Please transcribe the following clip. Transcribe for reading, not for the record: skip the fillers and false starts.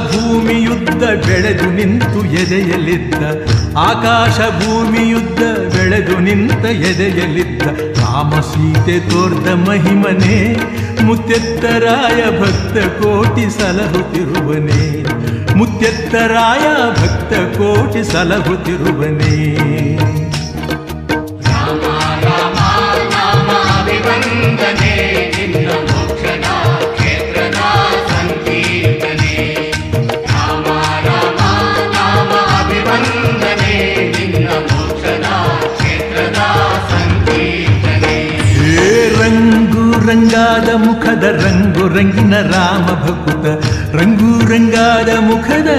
ಭೂಮಿಯುದ್ದ ಬೆಳೆದು ನಿಂತು ಎದೆಯಲಿದ್ದ ಆಕಾಶ ಭೂಮಿಯುದ್ದ ಬೆಳೆದು ನಿಂತ ಎದೆಯಲಿದ್ದ ರಾಮ ಸೀತೆ ತೋರ್ದ ಮಹಿಮನೆ ಮುತ್ತೆತ್ತರಾಯ ಭಕ್ತ ಕೋಟಿ ಸಲಹುತ್ತಿರುವನೇ ಮುತ್ತೆತ್ತರಾಯ ಭಕ್ತ ಕೋಟಿ ಸಲಹುತ್ತಿರುವನೇ ವಂದನೆ ನಿನ್ನ ಮೋಕ್ಷದ ಕ್ಷೇತ್ರದ ಸಂಕೀರ್ತನೆ ರಾಮ ರಾಮ ನಾಮ ಅಭಿವಂದನೆ ನಿನ್ನ ಮೋಕ್ಷದ ಕ್ಷೇತ್ರದ ಸಂಕೀರ್ತನೆ ರಂಗು ರಂಗಾದ ಮುಖದ ರಂಗು ರಂಗಿನ ರಾಮ ಭಕುತ ರಂಗು ರಂಗಾದ ಮುಖದ